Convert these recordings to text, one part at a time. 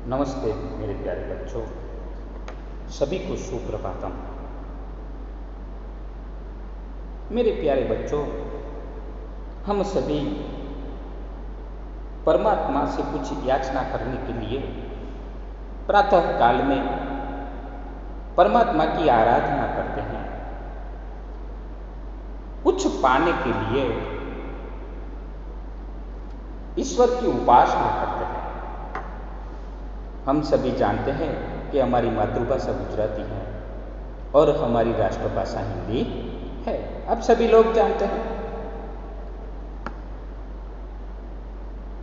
नमस्ते मेरे प्यारे बच्चों, सभी को सुप्रभातम। मेरे प्यारे बच्चों, हम सभी परमात्मा से कुछ याचना करने के लिए प्रातः काल में परमात्मा की आराधना करते हैं। कुछ पाने के लिए ईश्वर की उपासना करते हैं। हम सभी जानते हैं कि हमारी मातृभाषा गुजराती है और हमारी राष्ट्रभाषा हिंदी है। अब सभी लोग जानते हैं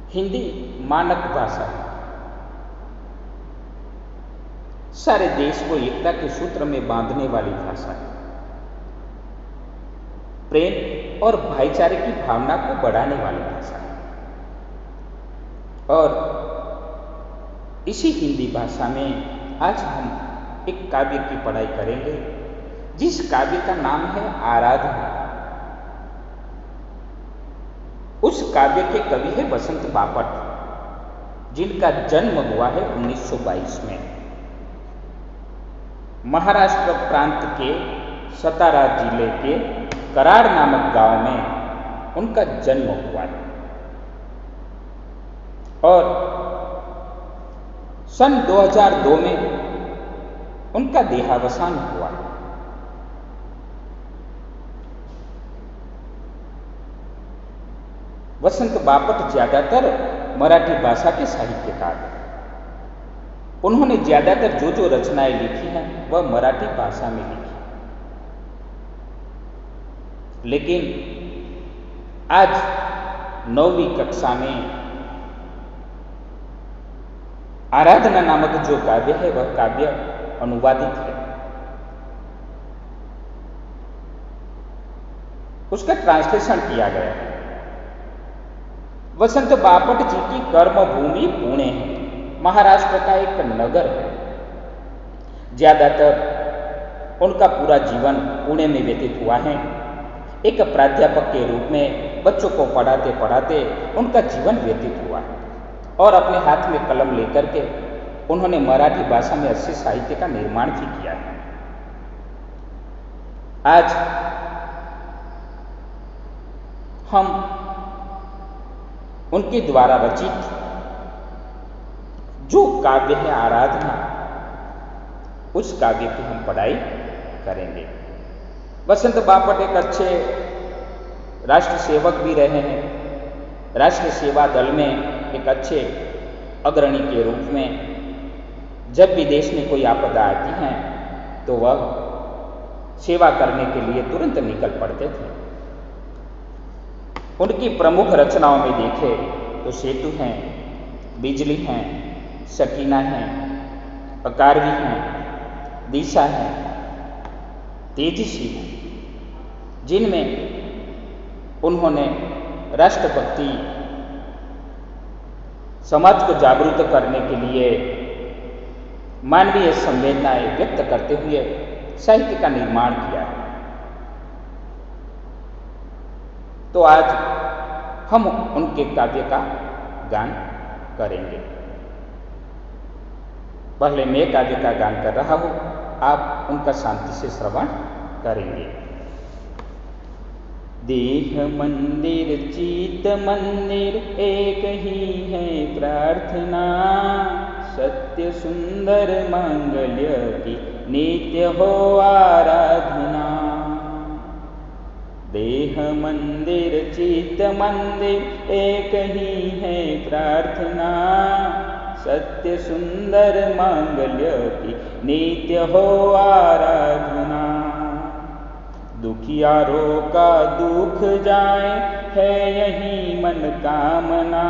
हिंदी मानक भाषा है। सारे देश को एकता के सूत्र में बांधने वाली भाषा है। प्रेम और भाईचारे की भावना को बढ़ाने वाली भाषा है। और इसी हिंदी भाषा में आज हम एक काव्य की पढ़ाई करेंगे, जिस काव्य का नाम है आराधना। उस काव्य के कवि है वसंत बापट, जिनका जन्म हुआ है 1922 में। महाराष्ट्र प्रांत के सतारा जिले के कराड़ नामक गांव में उनका जन्म हुआ है और सन 2002 में उनका देहावसान हुआ। वसंत बापट ज्यादातर मराठी भाषा के साहित्यकार हैं। उन्होंने ज्यादातर जो रचनाएं लिखी हैं वह मराठी भाषा में लिखी, लेकिन आज 9वीं कक्षा में आराधना नामक जो काव्य है वह काव्य अनुवादित है। उसका ट्रांसलेशन किया गया है। वसंत बापट जी की कर्मभूमि पुणे है, महाराष्ट्र का एक नगर है। ज्यादातर उनका पूरा जीवन पुणे में व्यतीत हुआ है। एक प्राध्यापक के रूप में बच्चों को पढ़ाते पढ़ाते उनका जीवन व्यतीत हुआ है और अपने हाथ में कलम लेकर के उन्होंने मराठी भाषा में अच्छे साहित्य का निर्माण भी किया है। आज हम उनके द्वारा रचित जो काव्य है आराधना, उस काव्य की हम पढ़ाई करेंगे। वसंत बापट एक अच्छे राष्ट्र सेवक भी रहे हैं। राष्ट्रीय सेवा दल में एक अच्छे अग्रणी के रूप में जब भी देश में कोई आपदा आती है तो वह सेवा करने के लिए तुरंत निकल पड़ते थे। उनकी प्रमुख रचनाओं में देखें तो सेतु हैं, बिजली हैं, सकीना हैं, अकारवी हैं, दिशा हैं, तेजस्वी हैं, जिनमें उन्होंने राष्ट्रभक्ति, समाज को जागरूक करने के लिए मानवीय संवेदनाएं व्यक्त करते हुए साहित्य का निर्माण किया है। तो आज हम उनके काव्य का गान करेंगे। पहले मैं काव्य का गान कर रहा हूं, आप उनका शांति से श्रवण करेंगे। देह मंदिर चित मंदिर एक ही है प्रार्थना, सत्य सुंदर मांगल्य की नित्य हो आराधना। देह मंदिर चित मंदिर एक ही है प्रार्थना, सत्य सुंदर मांगल्य की नित्य हो आराधना। दुखियारों का दुख जाए है यही मन कामना,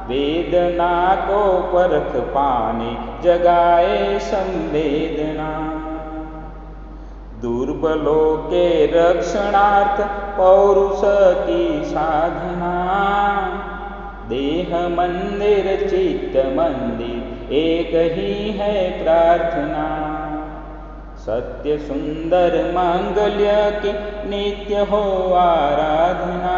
वेदना को परख पाने जगाए संवेदना। दुर्बलों के रक्षणार्थ पौरुष की साधना, देह मंदिर चित्त मंदिर एक ही है प्रार्थना। सत्य सुंदर मांगल्य की नित्य हो आराधना।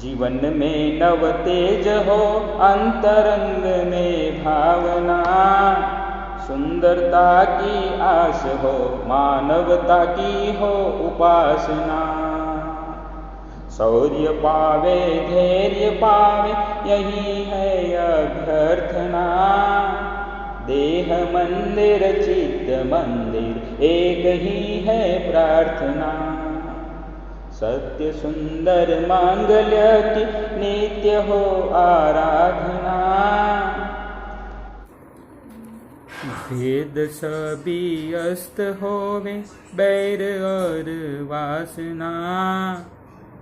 जीवन में नव तेज हो, अंतरंग में भावना, सुंदरता की आस हो, मानवता की हो उपासना। शौर्य पावे, धैर्य पावे, यही है अभ्यर्थना। देह मंदिर चित्त मंदिर, एक ही है प्रार्थना। सत्य सुंदर मांगल्य की नित्य हो आराधना। भेद सभी अस्त होवे, बैर और वासना।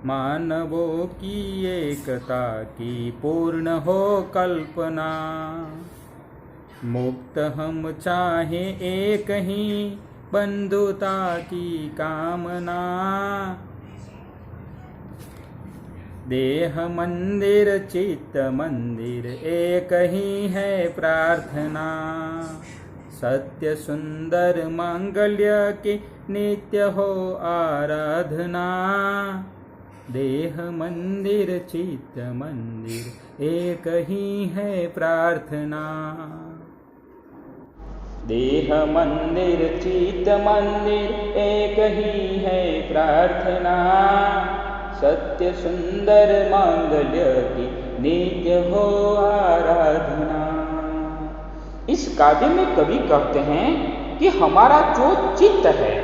मानवों की एकता की पूर्ण हो कल्पना। मुक्त हम चाहे एक ही, बंधुता की कामना। देह मंदिर चित्त मंदिर, एक ही है प्रार्थना। सत्य सुंदर मांगल्य की नित्य हो आराधना। देह मंदिर चित्त मंदिर, एक ही है प्रार्थना। देह मंदिर चित्त मंदिर, एक ही है प्रार्थना। सत्य सुंदर मांगल्य की नित्य हो आराधना। इस काव्य में कवि कहते हैं कि हमारा जो चित्त है,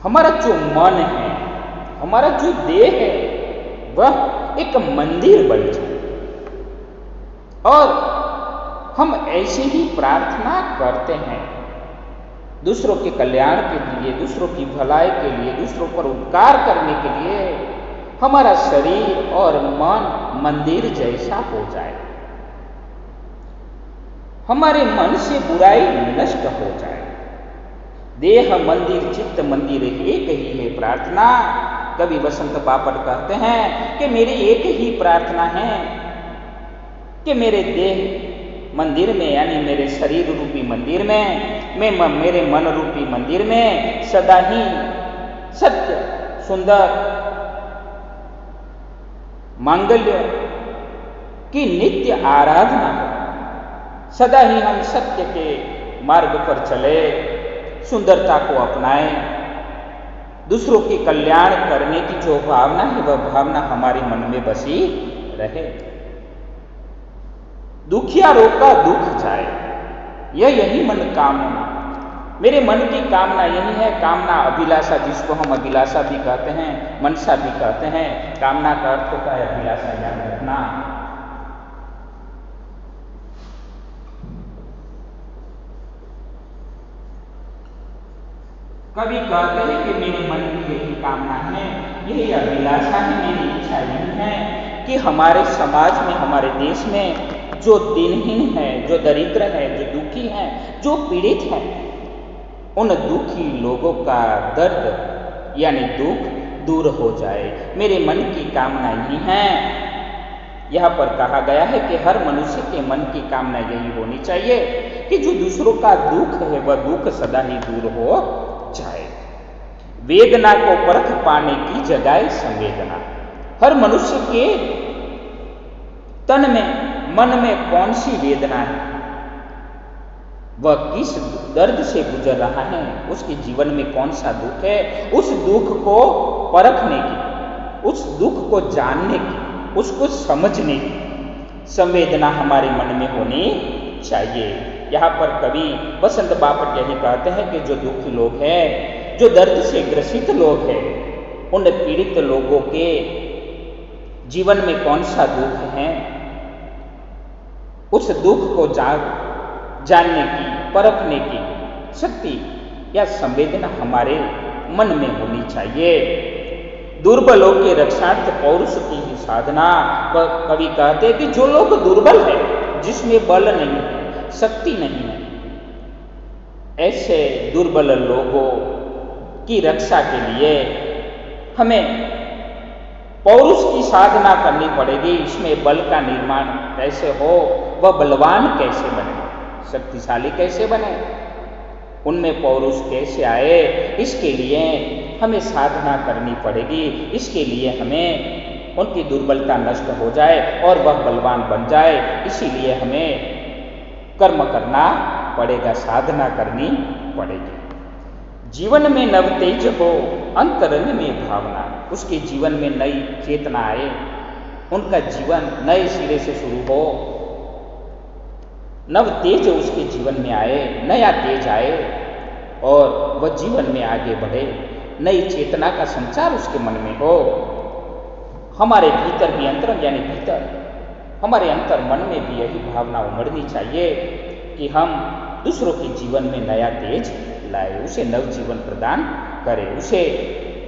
हमारा जो मन है, हमारा जो देह है, वह एक मंदिर बन जाए और हम ऐसे ही प्रार्थना करते हैं, दूसरों के कल्याण के लिए, दूसरों की भलाई के लिए, दूसरों पर उपकार करने के लिए हमारा शरीर और मन मंदिर जैसा हो जाए, हमारे मन से बुराई नष्ट हो जाए। देह मंदिर चित्त मंदिर, एक ही है प्रार्थना। कवि वसंत बापट कहते हैं कि मेरी एक ही प्रार्थना है कि मेरे देह मंदिर में, यानी मेरे शरीर रूपी मंदिर में, मैं मेरे मन रूपी मंदिर में सदा ही सत्य सुंदर मांगल्य की नित्य आराधना हो। सदा ही हम सत्य के मार्ग पर चले, सुंदरता को अपनाएं, दूसरों के कल्याण करने की जो भावना है वह भावना हमारे मन में बसी रहे। दुखियारों का दुख जाए, यही मन कामना। मेरे मन की कामना यही है। कामना अभिलाषा, जिसको हम अभिलाषा भी कहते हैं, मनसा भी कहते हैं। कामना का अर्थ होता है अभिलाषा, याद रखना। कभी कहते हैं कि मेरे मन की यही कामना है, यही अभिलाषा है, मेरी इच्छा यही है कि हमारे समाज में, हमारे देश में जो दिनहीन है, जो दरिद्र है, जो दुखी है, जो पीड़ित है, उन दुखी लोगों का दर्द यानी दुख दूर हो जाए। मेरे मन की कामना यही है। यहाँ पर कहा गया है कि हर मनुष्य के मन की कामना यही होनी चाहिए कि जो दूसरों का दुख है वह दुख सदा ही दूर हो जाए। वेदना को परख पाने की जगाए संवेदना। हर मनुष्य के तन में, मन में कौन सी वेदना है, वह किस दर्द से गुजर रहा है, उसके जीवन में कौन सा दुख है, उस दुख को परखने की, उस दुख को जानने की, उसको समझने की संवेदना हमारे मन में होनी चाहिए। यहाँ पर कवि वसंत बापट यही कहते हैं कि जो दुखी लोग हैं, जो दर्द से ग्रसित लोग हैं, उन पीड़ित लोगों के जीवन में कौन सा दुख है, उस दुख को जानने की, परखने की शक्ति या संवेदना हमारे मन में होनी चाहिए। दुर्बलों के रक्षार्थ पौरुष की ही साधना। कवि कहते हैं कि जो लोग दुर्बल है, जिसमें बल नहीं है, शक्ति नहीं है, ऐसे दुर्बल लोगों की रक्षा के लिए हमें पौरुष की साधना करनी पड़ेगी। इसमें बल का निर्माण कैसे हो, वह बलवान कैसे बने, शक्तिशाली कैसे बने, उनमें पौरुष कैसे आए, इसके लिए हमें साधना करनी पड़ेगी। इसके लिए हमें उनकी दुर्बलता नष्ट हो जाए और वह बलवान बन जाए, इसीलिए हमें कर्म करना पड़ेगा, साधना करनी पड़ेगी। जीवन में नव तेज हो, अंतरंग में भावना। उसके जीवन में नई चेतना आए, उनका जीवन नए सिरे से शुरू हो, नव तेज उसके जीवन में आए, नया तेज आए और वह जीवन में आगे बढ़े, नई चेतना का संचार उसके मन में हो। हमारे भीतर भी, अंतरंग यानी भीतर, हमारे अंतर मन में भी यही भावना उमड़नी चाहिए कि हम दूसरों के जीवन में नया तेज लाए, उसे नव जीवन प्रदान करें, उसे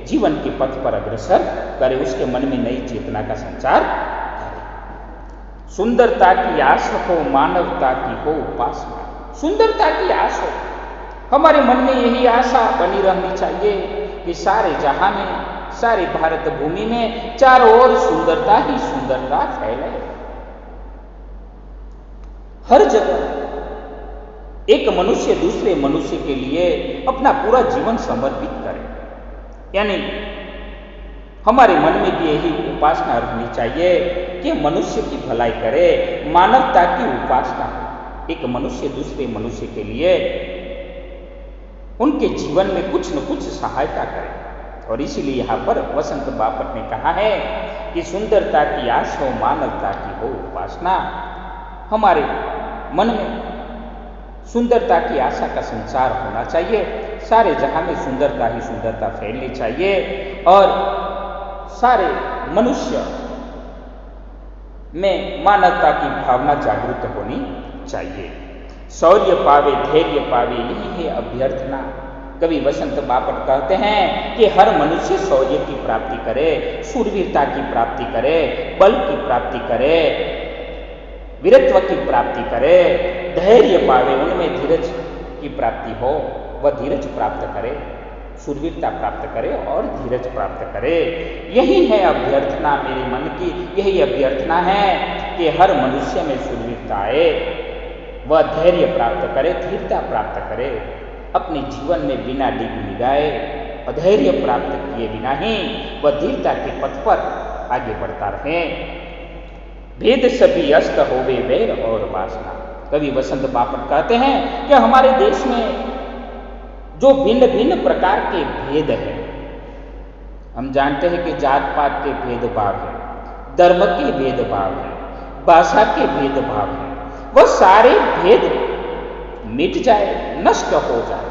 जीवन के पथ पर अग्रसर करें, उसके मन में नई चेतना का संचार करें। सुंदरता की आस हो, मानवता की हो उपासना। सुंदरता की आस हो, हमारे मन में यही आशा बनी रहनी चाहिए कि सारे जहां में, सारी भारत भूमि में चारों ओर सुंदरता ही सुंदरता फैले। हर जगह एक मनुष्य दूसरे मनुष्य के लिए अपना पूरा जीवन समर्पित करे, यानी हमारे मन में भी यही उपासना रखनी चाहिए कि मनुष्य की भलाई करे, मानवता की उपासना हो। एक मनुष्य दूसरे मनुष्य के लिए उनके जीवन में कुछ न कुछ सहायता करे। और इसीलिए यहाँ पर वसंत बापट ने कहा है कि सुंदरता की आस हो, मानवता की हो उपासना। हमारे मन में सुंदरता की आशा का संचार होना चाहिए, सारे जहां में सुंदरता ही सुंदरता फैलनी चाहिए और सारे मनुष्य में मानवता की भावना जागृत होनी चाहिए। शौर्य पावे, धैर्य पावे, यही है अभ्यर्थना। कवि वसंत बापट कहते हैं कि हर मनुष्य शौर्य की प्राप्ति करे, शूरवीरता की प्राप्ति करे, बल की प्राप्ति करे, वीरत्व की प्राप्ति करे, धैर्य पावे, उनमें धीरज की प्राप्ति हो, वह धीरज प्राप्त करे, शूरवीरता प्राप्त करे और धीरज प्राप्त करे। यही है अभ्यर्थना मेरे मन की, यही अभ्यर्थना है कि हर मनुष्य में शूरवीरता आए, वह धैर्य प्राप्त करे, धीरता प्राप्त करे, अपने जीवन में बिना डिग निगाए, अधैर्य प्राप्त किए बिना ही वह धीरता के पथ पर आगे बढ़ता रहे। भेद सभी अस्त होवे, वैर और वासना। कवि वसंत बापट कहते हैं कि हमारे देश में जो भिन्न भिन्न प्रकार के भेद हैं, हम जानते हैं कि जात पात के भेदभाव है, धर्म के भेदभाव है, भाषा के भेदभाव है, वह सारे भेद मिट जाए, नष्ट हो जाए,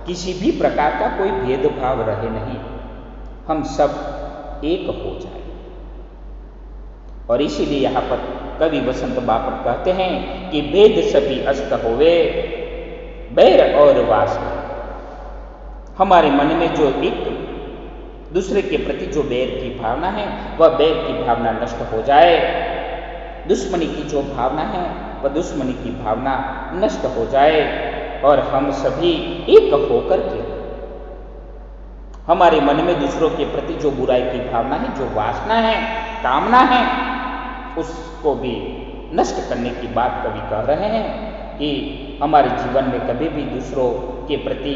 किसी भी प्रकार का कोई भेदभाव रहे नहीं, हम सब एक हो जाए। और इसीलिए यहाँ पर कवि वसंत बापट कहते हैं कि भेद सभी अस्त होवे, बैर और वासना। हमारे मन में जो एक दूसरे के प्रति जो बैर की भावना है, वह बैर की भावना नष्ट हो जाए, दुश्मनी की जो भावना है वह दुश्मनी की भावना नष्ट हो जाए और हम सभी एक होकर के हमारे मन में दूसरों के प्रति जो बुराई की भावना है, जो वासना है, कामना है, उसको भी नष्ट करने की बात कवि कह रहे हैं कि हमारे जीवन में कभी भी दूसरों के प्रति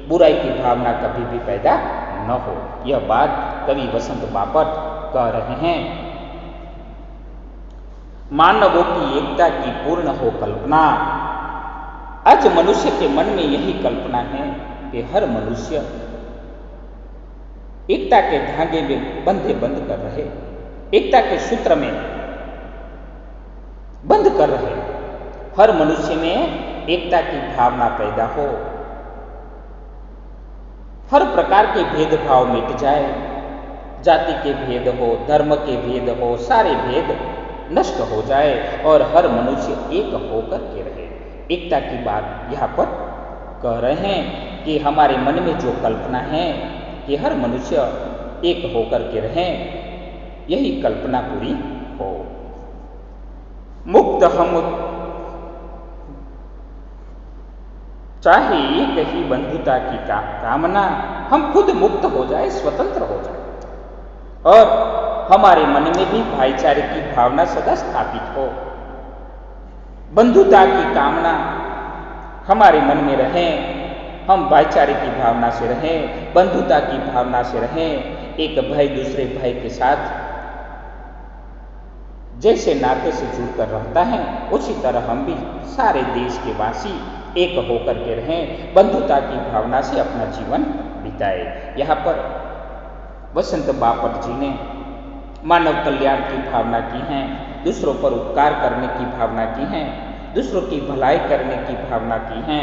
बुराई की भावना कभी भी पैदा न हो। यह बात कवि वसंत बापट कह रहे हैं। मानवों की एकता की पूर्ण हो कल्पना। आज मनुष्य के मन में यही कल्पना है कि हर मनुष्य एकता के धागे में बंधे बंद कर रहे, एकता के सूत्र में बंद कर रहे, हर मनुष्य में एकता की भावना पैदा हो, हर प्रकार के भेदभाव मिट जाए, जाति के भेद हो, धर्म के भेद हो, सारे भेद नष्ट हो जाए और हर मनुष्य एक होकर के रहे। एकता की बात यहाँ पर कह रहे हैं कि हमारे मन में जो कल्पना है कि हर मनुष्य एक होकर के रहे, यही कल्पना पूरी हो। मुक्त हम चाहे एक ही बंधुता की कामना, हम खुद मुक्त हो जाए, स्वतंत्र हो जाए और हमारे मन में भी भाईचारे की भावना सदा स्थापित हो, बंधुता की कामना हमारे मन में रहे, हम भाईचारे की भावना से रहें, बंधुता की भावना से रहें। एक भाई दूसरे भाई के साथ जैसे नाते से जुड़कर रहता है, उसी तरह हम भी सारे देश के वासी एक होकर के रहें, बंधुता की भावना से अपना जीवन बिताए। यहाँ पर वसंत बापट जी ने मानव कल्याण की भावना की है, दूसरों पर उपकार करने की भावना की है, दूसरों की भलाई करने की भावना की है,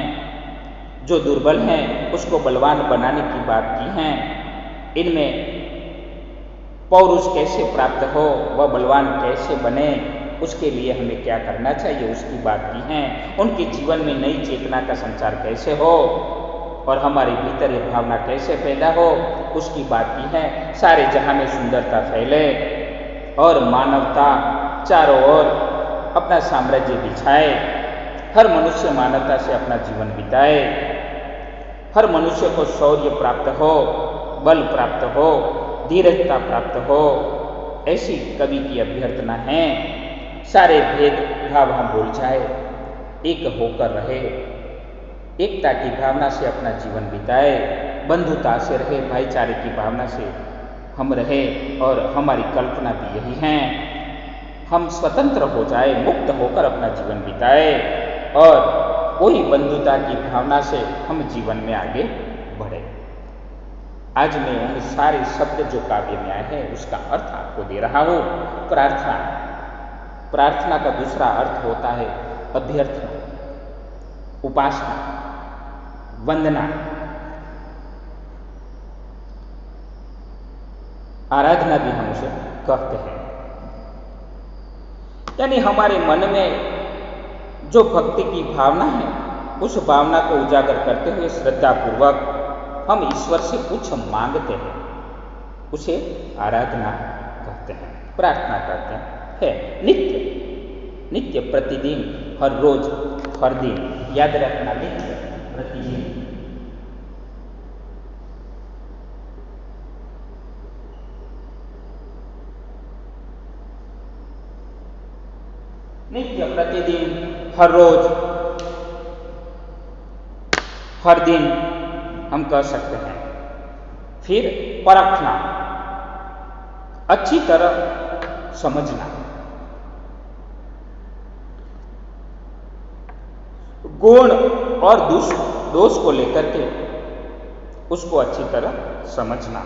जो दुर्बल हैं उसको बलवान बनाने की बात की है। इनमें पौरुष कैसे प्राप्त हो, वह बलवान कैसे बने, उसके लिए हमें क्या करना चाहिए उसकी बात की है। उनके जीवन में नई चेतना का संचार कैसे हो और हमारे भीतर ये भावना कैसे पैदा हो, उसकी बात की है। सारे जहां में सुंदरता फैले और मानवता चारों ओर अपना साम्राज्य बिछाए, हर मनुष्य मानवता से अपना जीवन बिताए, हर मनुष्य को शौर्य प्राप्त हो, बल प्राप्त हो, धीरजता प्राप्त हो, ऐसी कवि की अभ्यर्थना है। सारे भेदभाव हम भूल जाए, एक होकर रहे, एकता की भावना से अपना जीवन बिताए, बंधुता से रहे, भाईचारे की भावना से हम रहे। और हमारी कल्पना भी यही है, हम स्वतंत्र हो जाए, मुक्त होकर अपना जीवन बिताए और वही बंधुता की भावना से हम जीवन में आगे बढ़े। आज मैं उन सारे शब्द जो काव्य में आए हैं उसका अर्थ आपको दे रहा हूं। प्रार्थना, प्रार्थना का दूसरा अर्थ होता है अभ्यर्थना, उपासना, वंदना, आराधना भी हम उसे कहते हैं। यानी हमारे मन में जो भक्ति की भावना है, उस भावना को उजागर करते हुए श्रद्धा पूर्वक हम ईश्वर से कुछ मांगते हैं, उसे आराधना कहते हैं, प्रार्थना कहते हैं। नित्य नित्य, प्रतिदिन, हर रोज, हर दिन, याद रखना, नित्य, प्रतिदिन। नित्य, प्रतिदिन, हर रोज, हर दिन हम कह सकते हैं। फिर परखना, अच्छी तरह समझना, गुण और दोष को लेकर के उसको अच्छी तरह समझना।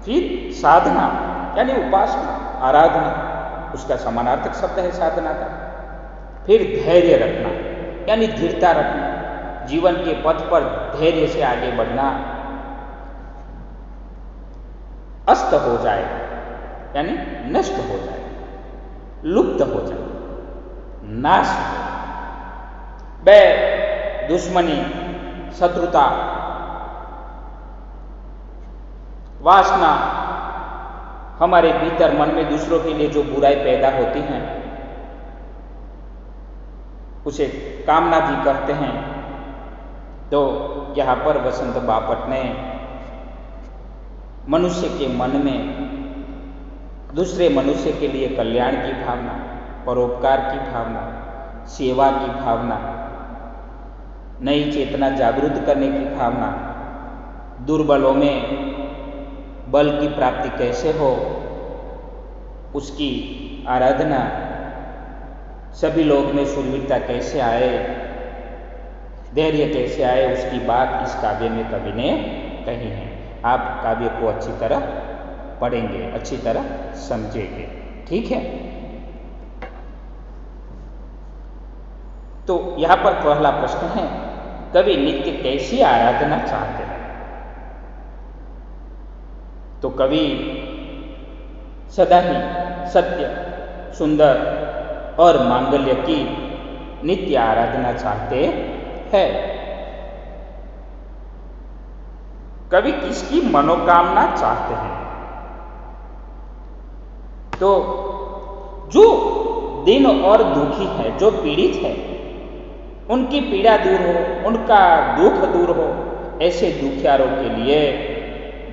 फिर साधना यानी उपासना, आराधना, उसका समानार्थक शब्द है साधना का। फिर धैर्य रखना यानी दृढ़ता रखना, जीवन के पथ पर धैर्य से आगे बढ़ना। अस्त हो जाए यानी नष्ट हो जाए, लुप्त हो जाए, नाश हो जाए। बैर, दुश्मनी, शत्रुता, वासना, हमारे भीतर मन में दूसरों के लिए जो बुराई पैदा होती हैं उसे कामना भी कहते हैं। तो यहाँ पर वसंत बापट ने मनुष्य के मन में दूसरे मनुष्य के लिए कल्याण की भावना, परोपकार की भावना, सेवा की भावना, नई चेतना जागृत करने की भावना, दुर्बलों में बल की प्राप्ति कैसे हो उसकी आराधना, सभी लोग में शूरवीरता कैसे आए, धैर्य कैसे आए, उसकी बात इस काव्य में कवि ने कही है। आप काव्य को अच्छी तरह पढ़ेंगे, अच्छी तरह समझेंगे, ठीक है। तो यहां पर पहला प्रश्न है, कवि नित्य कैसी आराधना चाहते हैं? तो कवि सदा ही सत्य, सुंदर और मांगल्य की नित्य आराधना चाहते हैं। कवि किसकी मनोकामना चाहते हैं? तो जो दीन और दुखी है, जो पीड़ित है, उनकी पीड़ा दूर हो, उनका दुख दूर हो, ऐसे दुखियारों के लिए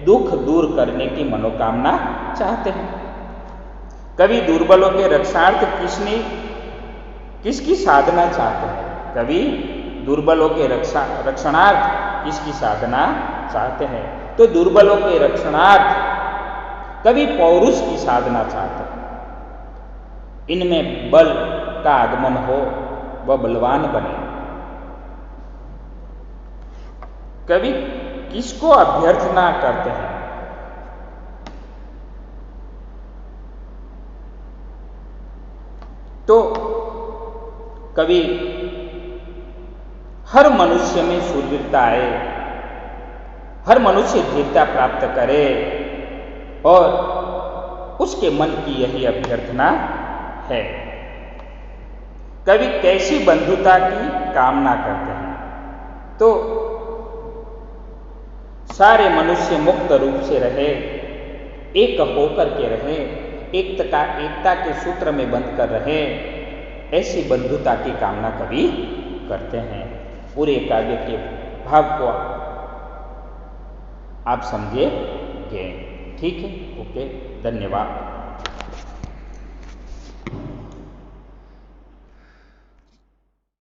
दुख दूर करने की मनोकामना चाहते हैं। कवि दुर्बलों के रक्षार्थ किसकी साधना चाहते हैं? कवि दुर्बलों के रक्षणार्थ किसकी साधना चाहते हैं? तो दुर्बलों के रक्षणार्थ कवि पौरुष की साधना चाहते हैं। इनमें बल का आगमन हो, वह बलवान बने। कवि किसको अभ्यर्थना करते हैं? तो कवि हर मनुष्य में शूरवीरता आए, हर मनुष्य धीरता प्राप्त करे, और उसके मन की यही अभ्यर्थना है। कवि कैसी बंधुता की कामना करते हैं? तो सारे मनुष्य मुक्त रूप से रहे, एक होकर के रहे, एकता के सूत्र में बंध कर रहे, ऐसी बंधुता की कामना कवि करते हैं। पूरे काव्य के भाव को आप समझिए। ठीक है, ओके, धन्यवाद।